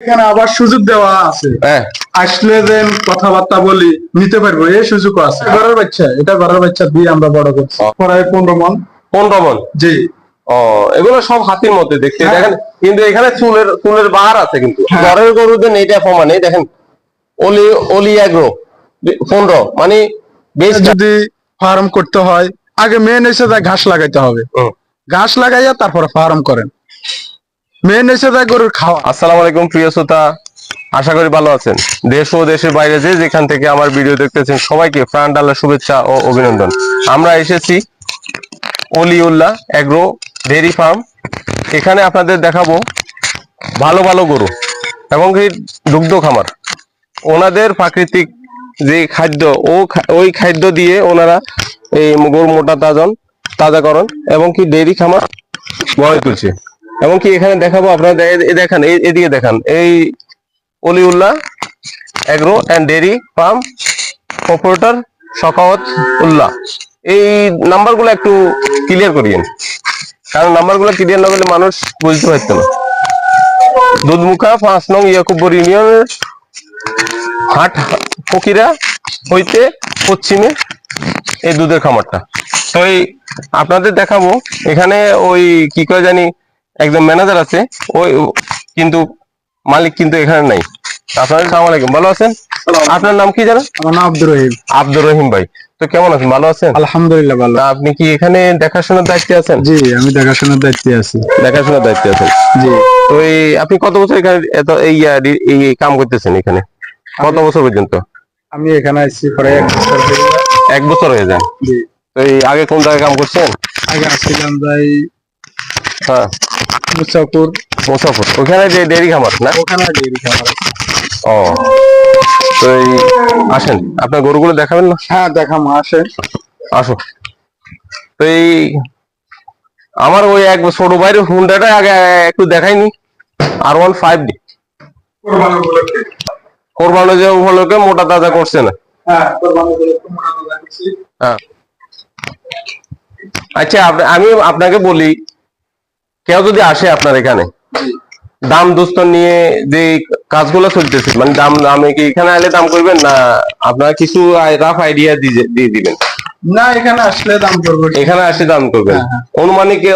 এখানে আবার সুযোগ দেওয়া আছে। হ্যাঁ, আসলে যেন কথাবার্তা বলি নিতে পারবো, এই সুযোগও আছে। ঘরের বাচ্চা, এটা ঘরের বাচ্চা দিয়ে আমরা বড় করছি, প্রায় 15 মণ। 15 মণ? জি। ও, এগুলো সব হাতির মধ্যে দেখতে দেখেন, কিন্তু এখানে চুলের বাহার আছে, কিন্তু ঘরের গরুদের এইটা প্রমাণ। এই দেখেন, অলি এগ্রো 15, মানে বেশ। যদি ফার্ম করতে হয়, আগে মেন এসে যায় ঘাস লাগাইতে হবে, ঘাস লাগাইয়া তারপরে ফার্ম করেন। মেন এসে যায় গরুর খাওয়া। আসসালামু আলাইকুম প্রিয় শ্রোতা, আশা করি ভালো আছেন। দেশ ও দেশের বাইরে যে যেখান থেকে আমার ভিডিও দেখতেছেন সবাইকে প্রাণ ঢালা শুভেচ্ছা ও অভিনন্দন। আমরা এসেছি অলিউল্লাহ এগ্রো ডেইরি ফার্ম। এখানে আপনাদের দেখাবো ভালো ভালো গরু এবং এই দুগ্ধ খামার। ওনাদের প্রাকৃতিক যে খাদ্য, ওই খাদ্য দিয়ে ওনারা এই গরু মোটা তাজাকরণ এবং কি ডেইরি খামার গড়ে তুলছে। এবং কি এখানে দেখাবো আপনারা, দেখেন এদিকে দেখান, এই Oliullah agro and dairy farm operator Shakhawat Ullah. এই নাম্বারগুলো একটু ক্লিয়ার করিয়েন, কারণ নাম্বারগুলো ক্লিয়ার না করলে মানুষ বুঝতে পারতো না। দুধমুখা 5 নং ইয়াকুবপুর ইউনিয়নের হাট ফকিরা হইতে পশ্চিমে এই দুধের খামারটা। তো এই আপনাদের দেখাবো, এখানে ওই কি করে জানি একজন ম্যানেজার আছে, ওই কিন্তু মালিক কিন্তু এখানে নাই। আপনাদের আসসালামু আলাইকুম, ভালো আছেন? আপনার নাম কি জানেন? আমার নাম আব্দুর রহিম। আব্দুর রহিম ভাই, তো কেমন আছেন? ভালো আছেন? আলহামদুলিল্লাহ ভালো। আপনি কি এখানে দেখাশোনার দায়িত্বে আছেন? জি, আমি দেখাশোনার দায়িত্বে আছি। দেখাশোনার দায়িত্বে আছেন? জি। তো এই আপনি কত বছর এখানে এত এই কাম করতেছেন এখানে? কত বছর পর্যন্ত? আমি এখানে আসছি প্রায় 1 বছর। 1 বছর হয়ে যায়? জি। তো এই আগে কোন জায়গায় কাম করছেন? আগে আসছিলাম যাই হ্যাঁ, মুসাফর। ওখানে যে ডেইরি খামার না? ওখানে ডেইরি খামার আছে। ও, তো এই আসেন, আপনার গরুগুলো দেখাবেন না? হ্যাঁ, দেখাম, আসে। আসো। তো এই আমার ওই এক ছোট ভাইয়ের হুন্ডাটা আগে একটু দেখাইনি, R15D কোরবানো যে উপলক্ষে মোটা তাজা করছে না? হ্যাঁ, কোরবানি উপলক্ষে মোটা তাজা করছি। হ্যাঁ। আচ্ছা, আমি আপনাকে বলি, কেউ যদি আসে আপনার এখানে দাম দোস্ত নিয়ে যে কাজগুলো চলতেছে, মানে আমি কি এখানে আইলে দাম করবেন না আপনারা কিছু রাফ আইডিয়া দিয়ে দিবেন? না, এখানে আসলে দাম করবো। এখানে আসলে দাম করবেন।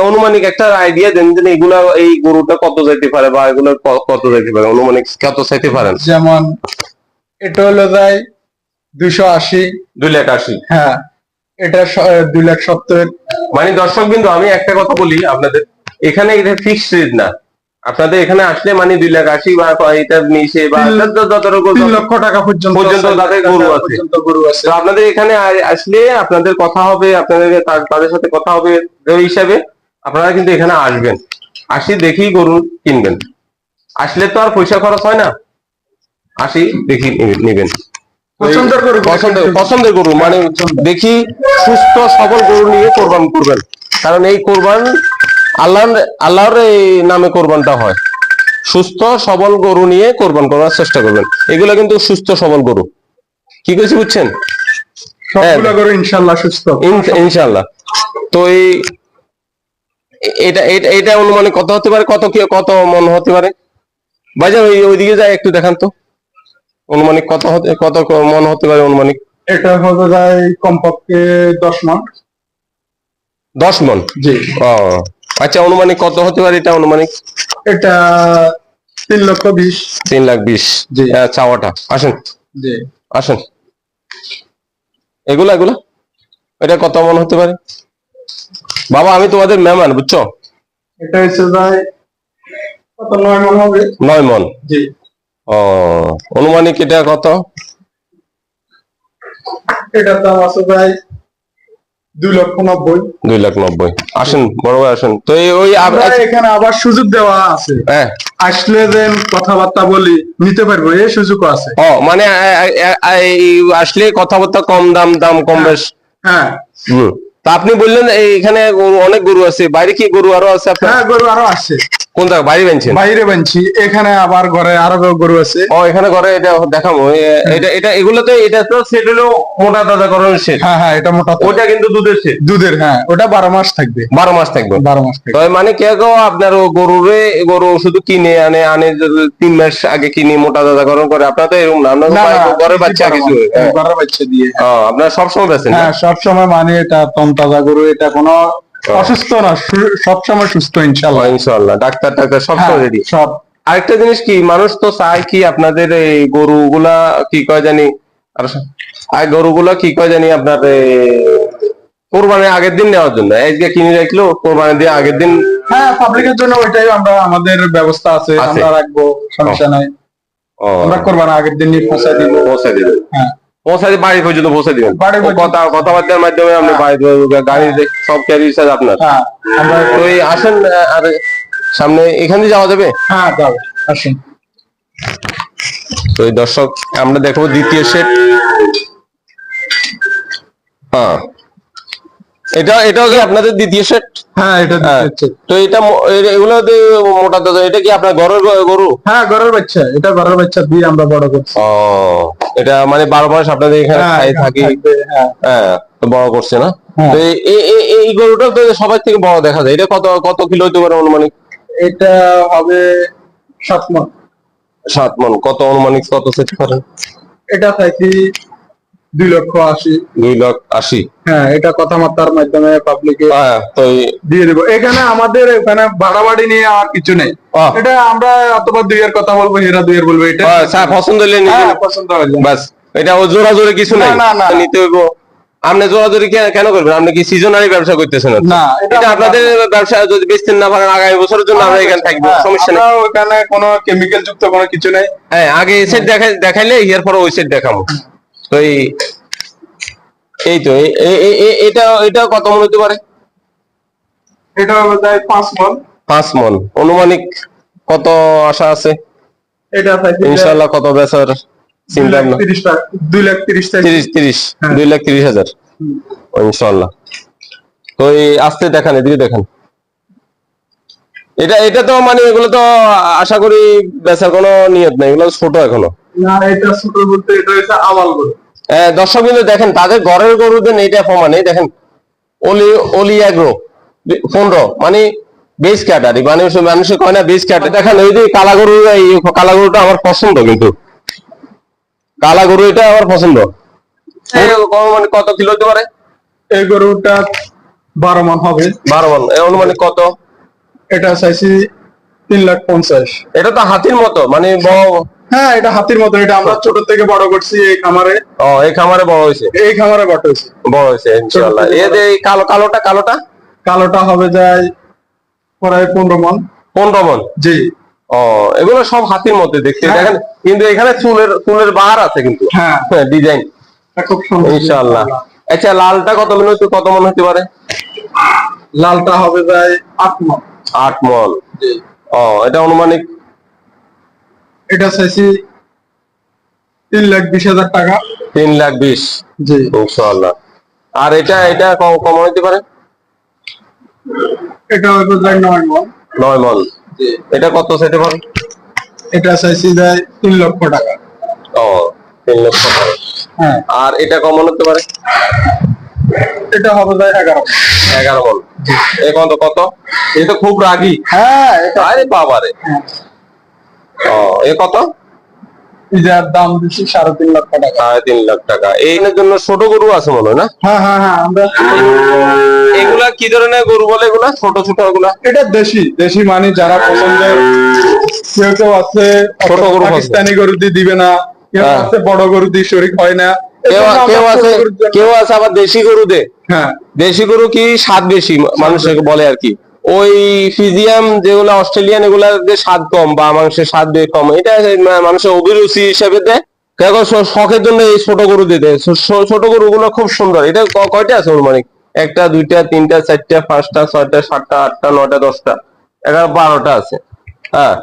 অনুমানিক একটা আইডিয়া দেন যে এগুলা, এই গরুটা কত যাইতে পারে বা এগুলো কত যাইতে পারে, অনুমানিক কত চাইতে পারেন? যেমন এটা হলো যায় 280। 2,80,000? হ্যাঁ, এটা 2,70,000। মানে দর্শক বিন্দু, আমি একটা কথা বলি আপনাদের, এখানে এটা ফিক্সড রেট না। আপনাদের এখানে আসলে মানে 2,80,000 বা এটার নিচে বা 3 লক্ষ টাকা পর্যন্ত তাদের গরু আছে। তো আপনাদের এখানে আসলে আপনাদের কথা হবে, আপনাদের তাদের সাথে কথা হবে, ওই হিসাবে আপনারা কিন্তু এখানে আসবেন, আসি দেখি গরু কিনবেন। আসলে তো আর পয়সা খরচ হয় না, আসি দেখি নেবেন। পছন্দের গরু মানে দেখি সুস্থ সবল গরু নিয়ে কোরবান করবেন, কারণ এই কোরবান আল্লাহর এই নামে কোরবানটা হয়। সুস্থ সবল গরু নিয়ে কোরবান করার চেষ্টা করবেন। এগুলো কিন্তু সুস্থ সবল গরু, কি কইছি বুঝছেন? সবগুলো গরু ইনশাআল্লাহ সুস্থ, ইনশাআল্লাহ। তো এই এটা অনুমানিক কত হতে পারে, কত মন হতে পারে? ভাইজান ওইদিকে যাই একটু দেখান তো, অনুমানিক কত মন হতে পারে অনুমানিক? এটা হবে যায় কমপক্ষে 10 মণ। 10 মণ? জি। ও আচ্ছা, অনুমানিক কত হতে পারে এটা অনুমানিক? এটা 3,20,000। 3,20,000? জি। চাওয়াটা। আসেন, জি আসেন। এগুলা এটা কত মন হতে পারে? বাবা, আমি তোমাদের মেহমান, বুঝছো? এটা হচ্ছে যায় কত, 9 মণ হবে। 9 মণ? জি। ও, অনুমানিক এটা কত? এটার দাম আছে যায় 2,90,000। 2,90,000? আসেন বড় ভাই, আসেন। তো ওই এখানে আবার সুযোগ দেওয়া আছে। হ্যাঁ, আসলে যেন কথাবার্তা বলি নিতে পারবো, এই সুযোগও আছে। ও, মানে আসলে কথাবার্তা দাম কম বেশ? হ্যাঁ। তা আপনি বললেন এখানে অনেক গরু আছে, বাইরে কি গরু আরো আছে আপনার? হ্যাঁ, গরু আরো আছে। কোন জায়গা বাইরে বানছেন? বাইরে বানছি, এখানে আবার ঘরে আরো গরু আছে। ও এখানে ঘরে এটা দেখাবো, এটা এগুলো তো, এটা তো সেট হলো মোটা তাজা করার সেট। হ্যাঁ হ্যাঁ, এটা মোটা তো। ওটা কিন্তু দুধের সেট। দুধের, হ্যাঁ, ওটা 12 মাস থাকবে। 12 মাস থাকবে। 12 মাস থাকবে। তো মানে কেউ আপনার গরু শুধু কিনে আনে 3 মাস আগে কিনে মোটা তাজাকরণ করে, আপনার তো এরকম না, আপনার না না, ঘরে বাচ্চা কিছু। ঘরের বাচ্চা দিয়ে। আপনার সবসময় বেছেন? হ্যাঁ, সবসময়, মানে এটা তন্তাজা গরু, এটা কোনো অসুস্থ না, সবসময় সুস্থ ইনশাল্লাহ। ইনশাআল্লাহ, ডাক্তার সবসময় রেডি। সব। আরেকটা জিনিস কি, মানুষ তো চায় কি আপনাদের এই গরুগুলা কি কয় জানি, আর গরুগুলা কি কয় জানি আপনার কোরবানির আগের দিন নেওয়ার জন্য, আজকে কিনে রাখলো কোরবানি দিয়ে আগের দিন। হ্যাঁ, পাবলিকের জন্য ওইটাই আমাদের ব্যবস্থা আছে, আমরা রাখবো, সমস্যা নাই। আমরা কোরবানির আগের দিন পৌঁছায় দিব। হ্যাঁ, পৌঁছাতে বাড়ি পর্যন্ত পৌঁছে দিবেন। কথাবার্তার মাধ্যমে আপনি গাড়ি সব ক্যারি আপনার। হ্যাঁ, আমরা তো এই আসেন, আর সামনে এখানে যাওয়া যাবে? হ্যাঁ, যাবে, আসুন। তো এই দর্শক, আমরা দেখবো দ্বিতীয় সেট। হ্যাঁ, এটাও কি আপনাদের দ্বিতীয় সেট? হ্যাঁ, এটা দিচ্ছে। তো এগুলো মোটা তাজা, এটা কি আপনার ঘরের গরু? হ্যাঁ, ঘরের বাচ্চা, এটা ঘরের বাচ্চা দিয়ে আমরা বড় করছি। ও, এটা মানে 12 মাস আপনাদের এখানে খাই থাকি। হ্যাঁ, বড় করছে না? তো এই গরুটা তো সবার থেকে বড় দেখা যায়। এটা কত কিলো হতে পারে অনুমানিক? এটা হবে 7 মণ। 7 মণ। কত অনুমানিক কত সেট করেন? এটা চাইছি 2,80,000। 2,80,000। হ্যাঁ, এটা কথাবার্তার মাধ্যমে পাবলিকে তো দিয়ে দেবো। এখানে আমাদের এখানে বাড়াবাড়ি নিয়ে আর কিছু নেই। এটা আমরা অথবা 2 এর কথা বলবো, এরা 2 এর বলবো, এটা পছন্দ হলে পছন্দ হলে বাস। এটা ও জোরাজোরি কিছু নাই, নিতে হইব। আপনি জোরাজোরি কেন করবেন? আপনি কি সিজনারি ব্যবসা করতেছেন? না, এটা আপনাদের ব্যবসা, যদি বেচতেন না পারেন আগামী বছরের জন্য আমরা এখানে থাকবো, সমস্যা নেই। ওখানে কোনো কেমিক্যাল যুক্ত কোনো কিছু নেই। হ্যাঁ, আগে এই সেট দেখাইলে এর পরে ওই সেট দেখাবো। তো এই তো এটা কত মন হতে পারে? এটা হবে 5 মণ। 5 মণ। অনুমানিক কত আশা আছে? এটা ইনশাআল্লাহ কত বেচার চিন্তা ভাবনা? 2,30,000। 2,30,000। ইনশাআল্লাহ। তো আস্তে দেখান, এদিকে দেখান। এটা তো মানে এগুলো তো আশা করি বেচার কোনো নিয়ত নাই, এগুলো ছোট এখনো। না, এটা ছোট বলতে এটা হচ্ছে আওয়াল গরু। দর্শক বিন্দু দেখেন, তাদের ঘরের গরুদের এইটা প্রমাণ। এই দেখেন, অলি অ্যাগ্রো 15, মানে বেস ক্যাটারি, মানে মানুষে কয় না বেস ক্যাটারি। দেখেন এই যে কালা গরু, এই কালা গরুটা আমার পছন্দ, কিন্তু কালা গরু এটা আমার পছন্দ। মানে কত কিলো হতে পারে? এই গরুটা 12 মণ হবে। 12 মণ। অনুমানিক কত? এটা চাইছি 3,50,000। এটা তো হাতির মতো, মানে বড়। হ্যাঁ, এটা হাতির মতো। এটা আমরা ছোট থেকে বড় করছি এই খামারে। এই খামারে বড় হয়েছে? এই খামারে বড় হয়েছে। বড় হয়েছে ইনশাআল্লাহ। এই কালোটা হবে যায় প্রায় 15 মণ। 15 মণ। জি। এগুলো সব হাতির মধ্যে দেখতে। দেখেন, কিন্তু এখানে চুলের বাহার আছে, কিন্তু হ্যাঁ ডিজাইন খুব সুন্দর ইনশাআল্লাহ। আচ্ছা, লালটা কত মণ হতে পারে? লালটা হবে যায় 8 মণ। 8 মণ। এটা অনুমানিক? এটা চাইছি 3,20,000 টাকা। 3,20,000। জি ইনশাআল্লাহ। আর এটা কম হতে পারে? এটা হবে যায় 9 মণ। 9 মণ। জি। এটা কত চাইতে পারে? এটা চাইছি যায় 3 লক্ষ টাকা। 3 লক্ষ টাকা। হ্যাঁ। আর এটা কম হতে পারে? এটা হবে যায় 11 মণ। কত? এটা খুব রাগী। হ্যাঁ, আরে বাবারে। কত? এটার দাম দিচ্ছি 3.5 লক্ষ টাকা। 3.5 লাখ টাকা। এইটার জন্য ছোট গরু আছে মনে হয় না? হ্যাঁ হ্যাঁ হ্যাঁ, আমরা এগুলা কি ধরনের গরু বলে? এগুলা ছোট এগুলা? এটা দেশি মানে যারা পছন্দের, কেউ আছে ছোট গরু পাকিস্তানি গরু দিয়ে দিবে না, কেউ আছে বড় গরু দিয়ে শরীক হয় না, কেউ আছে আবার দেশি গরু দে। হ্যাঁ, দেশি গরু কি স্বাদ বেশি মানুষকে বলে আর কি। ওই ফিজিয়াম যেগুলা অস্ট্রেলিয়ান, এগুলা যে স্বাদ কম বা মাংসের স্বাদ কম, এটা মানুষের অভিরুচি হিসেবে দেয়। শখের জন্য এই ছোট গরু দিতে। ছোট গরু গুলো খুব সুন্দর। এটা কয়টা আছে অনুমানিক? 1টা 2টা 3টা 4টা 5টা 6টা 7টা 8টা 9টা 10টা 11 12টা আছে। হ্যাঁ,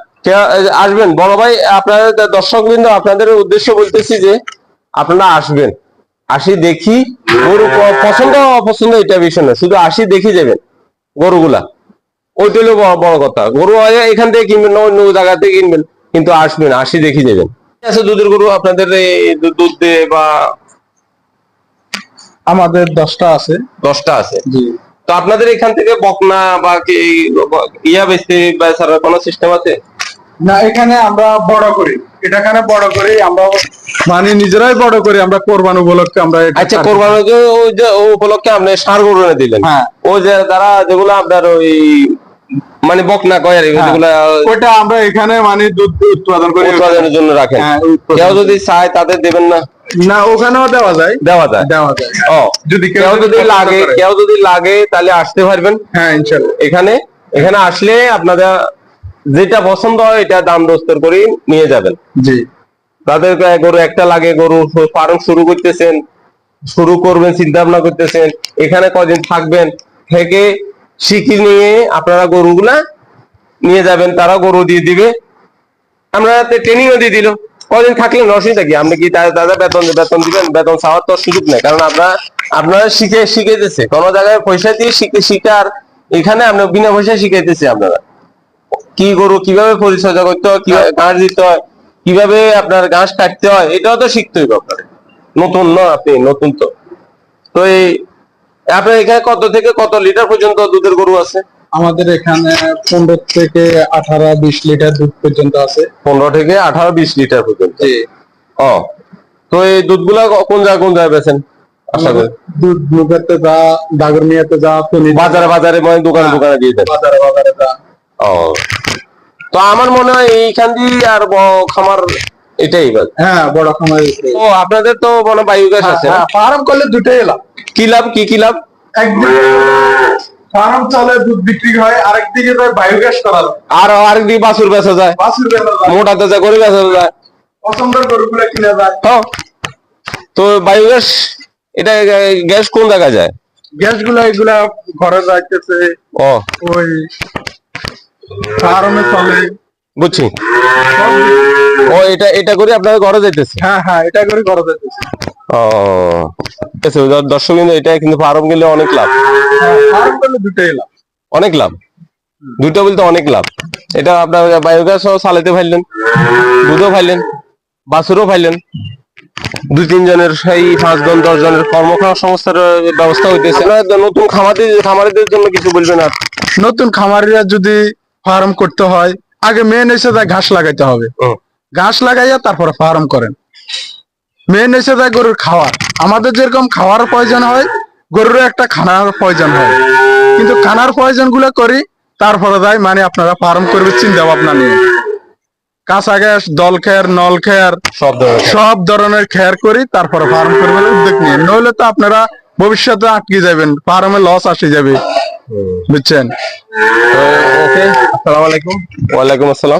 আসবেন বড় ভাই। আপনাদের দর্শক বৃন্দ, আপনাদের উদ্দেশ্য বলতেছি যে আপনারা আসবেন, আসি দেখি গরু পছন্দ অপছন্দ এটা বিষয় না, শুধু আসি দেখি যাবেন গরুগুলা। ওই তো হলো বড় কথা। গরু হয় এখান থেকে কিনবেন না অন্য জায়গা থেকে কিনবেন, কিন্তু আসবেন, আসি দেখি যাবেন। আচ্ছা, দুধের গরু আপনাদের এই দুধ দিয়ে বা আমাদের 10টা আছে। 10টা আছে। জি। তো আপনাদের এখান থেকে বকনা বা ইয়া বেচার কোনো সিস্টেম আছে? না, এখানে আমরা বড় করি, এটাখানে বড় করি আমরা, মানে নিজেরাই বড় করি আমরা কোরবান উপলক্ষে আমরা আচ্ছা, কোরবানি ও উপলক্ষে আপনি ষাঁড় গরু এনে দিলেন। হ্যাঁ। ওই যে তারা যেগুলো আপনার ওই মানে বকনা কয় আর হ্যাঁ, যেগুলা ওটা আমরা এখানে মানে দুধ উৎপাদন করি, উৎপাদনের জন্য রাখেন। হ্যাঁ, কেউ যদি চায় তাদের দেবেন না? না, ওখানেও দেওয়া যায়। দেওয়া যায়। ও, যদি কেউ যদি লাগে তাহলে আসতে পারবেন। হ্যাঁ, ইনশাআল্লাহ। এখানে আসলে আপনারা যেটা পছন্দ হয় এটা দাম দস্তর করে নিয়ে যাবেন। জি। তাদের গরু একটা লাগে, গরু ফার্ম শুরু করবেন চিন্তা ভাবনা করতেছেন, এখানে কদিন থাকবেন, থেকে শিখে নিয়ে আপনারা গরুগুলা নিয়ে যাবেন, তারা গরু দিয়ে দিবে, আমরা ট্রেনিংও দিয়ে দিল, কদিন থাকলেন অসুবিধা কি? আপনি কি দাদা বেতন দিবেন? বেতন চাওয়ার তো সুযোগ নেই, কারণ আপনারা শিখাইতেছে কোন জায়গায় পয়সা দিয়ে শিখার, এখানে আমরা বিনা পয়সায় শিখাইতেছি। আপনারা কি গরু কিভাবে পরিচর্যা করতে হয়, কিভাবে ঘাস দিতে হয়, কিভাবে আপনার ঘাস কাটতে হয়, এটাও তো শিখতে হইব আপনার। নতুন না, আপনি নতুন তো এই আপনার এখানে কত থেকে কত লিটার পর্যন্ত দুধের গরু আছে? আমাদের এখানে 15 থেকে 18, 20 লিটার দুধ পর্যন্ত আছে। 15 থেকে 18, 20 লিটার পর্যন্ত। জি। ও, তো এই দুধগুলা কোন জায়গায় বেচেন? আশা করি দুধ মুখেতে যা, দাগরমিয়াতে যা, বাজারে মানে দোকানে দিয়ে দেন। বাজারে যা। ও, তো আমার মনে হয় এইখান দিয়ে আর খামার এটাই বাস। হ্যাঁ, বড় খামার। ও, আপনাদের তো মনে বায়োগ্যাস আছে না? ফার্ম করলে দুটোই লাভ। কি লাভ? কি লাভ? একদিকে ফার্ম চলে, দুধ বিক্রি হয়, আরেকদিকে বায়োগ্যাস করা যায়, আর আরেকদিকে বাছুর বেচা যায়, মোটা তাজা করে বেচা যায়, পছন্দের গরুগুলো কিনা যায়। তো বায়োগ্যাস, এটা গ্যাস কোন জায়গায় যায়? এগুলা ঘরে যাইতেছে, ও, ওই ফার্মে চলে। বুঝছি। ও, এটা করে আপনাদের ঘরে যাইতেছে? হ্যাঁ, এটা করে ঘরে যাইতেছে। ও, ঠিক আছে দর্শক, কিন্তু এটা কিন্তু ফার্ম গেলে অনেক লাভ। ফার্ম করলে দুটোই লাভ। অনেক লাভ, দুটো বলতে অনেক লাভ। এটা আপনার বায়োগ্যাস চালাতে পারলেন, দুধও পাইলেন, বাছুরও পাইলেন, 2-3 জনের, সেই 5 জন 10 জনের কর্মসংস্থানের ব্যবস্থা হইতেছে। নতুন খামারিদের জন্য কিছু বলবেন? আর নতুন খামারিরা যদি ফার্ম করতে হয়, আগে মেন এসে যায় ঘাস লাগাইতে হবে। ঘাস লাগাইয়া তারপরে ফার্ম করেন। মেন এসে যায় গরুর খাওয়ার। আমাদের যেরকম খাওয়ার প্রয়োজন হয়, গরুর একটা খানার প্রয়োজন হয়, কিন্তু খানার প্রয়োজন গুলো করি, তারপরে যায় মানে আপনারা ফার্ম করবে চিন্তা ভাবনা নিয়ে। কাঁচা ঘাস, দল খেয়ার, নল খেয়ার, সব ধরনের খেয়ার করি, তারপরে ফার্ম করবেন উদ্যোগ নিয়ে। নইলে তো আপনারা ভবিষ্যতে আটকে যাবেন, ফার্মে লস আসে যাবে, বুঝছেন? ওকে, আসসালামু আলাইকুম। ওয়ালাইকুম আসসালাম।